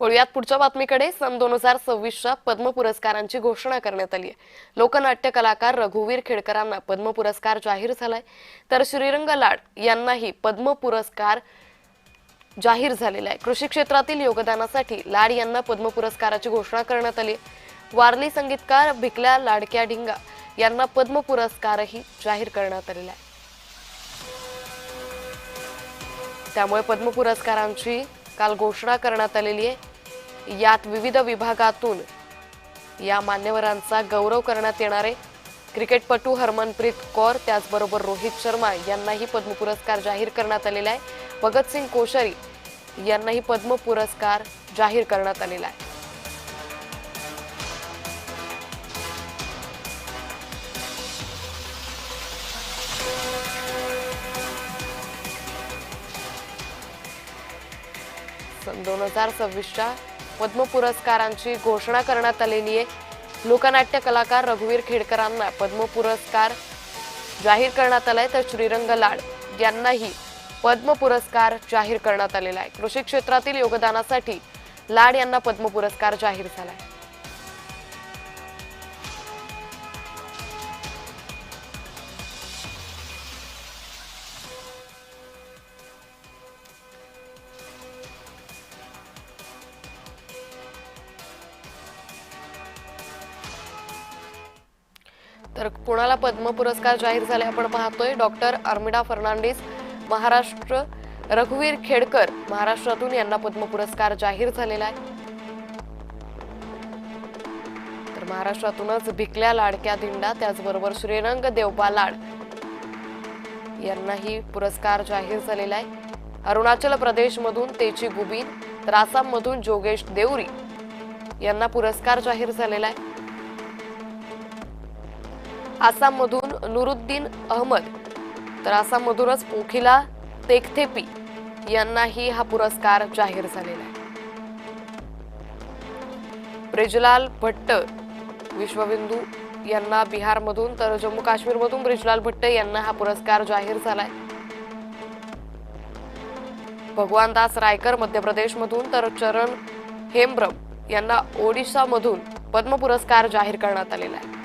वळूयात पुढच्या बातमीकडे. सन 2026च्या पद्म पुरस्कारांची घोषणा करण्यात आली आहे. लोकनाट्य कलाकार रघुवीर खेडकरांना पद्म पुरस्कार जाहीर झालाय, तर श्रीरंग लाड यांनाही पद्म पुरस्कार जाहीर झालेला आहे. कृषी क्षेत्रातील योगदानासाठी लाड यांना पद्म पुरस्काराची घोषणा करण्यात आली. वारली संगीतकार भिकल्या लाडक्या ढिंगा यांना पद्म पुरस्कारही जाहीर करण्यात आलेला आहे. त्यामुळे पद्म पुरस्कारांची काल घोषणा करण्यात आलेली आहे. यात विविध विभागातून या मान्यवरांचा गौरव करण्यात येणार आहे. क्रिकेटपटू हरमनप्रीत कौर त्याचबरोबर रोहित शर्मा यांनाही पद्म पुरस्कार जाहीर करण्यात आलेला आहे. भगतसिंग कोश्यारी यांनाही पद्म पुरस्कार जाहीर करण्यात आलेला आहे. सन 2026च्या पद्म पुरस्कारांची घोषणा करण्यात आलेली आहे. लोकनाट्य कलाकार रघुवीर खेडकरांना पद्म पुरस्कार जाहीर करण्यात आलाय, तर श्रीरंग लाड यांनाही पद्म पुरस्कार जाहीर करण्यात आलेला आहे. कृषी क्षेत्रातील योगदानासाठी लाड यांना पद्म पुरस्कार जाहीर झालाय. तर कोणाला पद्म पुरस्कार जाहीर झाले आपण पाहतोय. डॉक्टर अर्मिडा फर्नांडिस महाराष्ट्र, रघुवीर खेडकर महाराष्ट्रातून यांना पद्म पुरस्कार जाहीर झालेला आहे. तर महाराष्ट्रातूनच भिकल्या लाडक्या धिंडा त्याचबरोबर श्रीरंग देवबा लाड यांनाही पुरस्कार जाहीर झालेला आहे. अरुणाचल प्रदेशमधून तेची गुबीन तर आसाममधून जोगेश देवरी यांना पुरस्कार जाहीर झालेला आहे. आसाममधून नुरुद्दीन अहमद तर आसाममधूनच पोखिला तेखथेपी यांनाही हा पुरस्कार जाहीर झालेला आहे. ब्रिजलाल भट्ट विश्वबिंदू यांना बिहारमधून तर जम्मू काश्मीरमधून ब्रिजलाल भट्ट यांना हा पुरस्कार जाहीर झालाय. भगवान दास रायकर मध्य प्रदेशमधून तर चरण हेम्ब्रम यांना ओडिशामधून पद्म पुरस्कार जाहीर करण्यात आलेला आहे.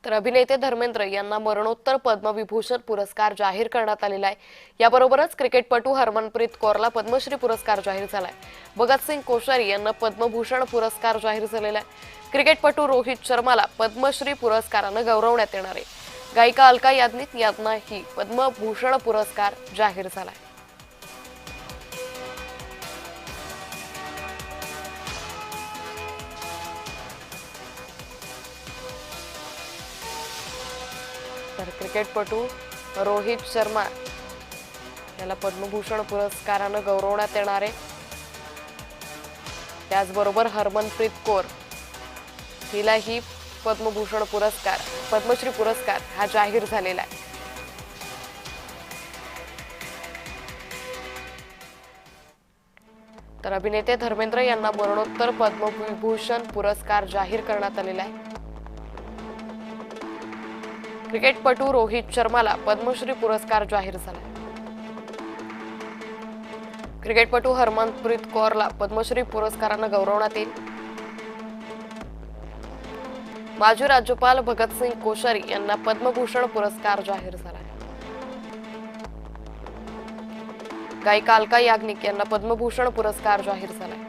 तर अभिनेते धर्मेंद्र यांना मरणोत्तर पद्मविभूषण पुरस्कार जाहीर करण्यात आलेला आहे. याबरोबरच क्रिकेटपटू हरमनप्रीत कौरला पद्मश्री पुरस्कार जाहीर झालाय. भगतसिंग कोश्यारी यांना पद्मभूषण पुरस्कार जाहीर झालेला आहे. क्रिकेटपटू रोहित शर्माला पद्मश्री पुरस्कारानं गौरवण्यात येणार आहे. गायिका अलका याज्ञिक यांनाही पद्मभूषण पुरस्कार जाहीर झालाय. तर क्रिकेटपटू रोहित शर्मा याला पद्मभूषण पुरस्कारानं गौरवण्यात येणार आहे. त्याचबरोबर हरमनप्रीत कौर हिलाही पद्मभूषण पुरस्कार, पद्मश्री पुरस्कार हा जाहीर झालेला आहे. तर अभिनेते धर्मेंद्र यांना मरणोत्तर पद्मविभूषण पुरस्कार जाहीर करण्यात आलेला आहे. क्रिकेटपटू रोहित शर्माला पद्मश्री पुरस्कार जाहीर झाला. क्रिकेटपटू हरमनप्रीत कौरला पद्मश्री पुरस्कारानं गौरवण्यात येईल. माजी राज्यपाल भगतसिंग कोश्यारी यांना पद्मभूषण पुरस्कार जाहीर झाला. गायिका अलका याज्ञिक यांना पद्मभूषण पुरस्कार जाहीर झालाय.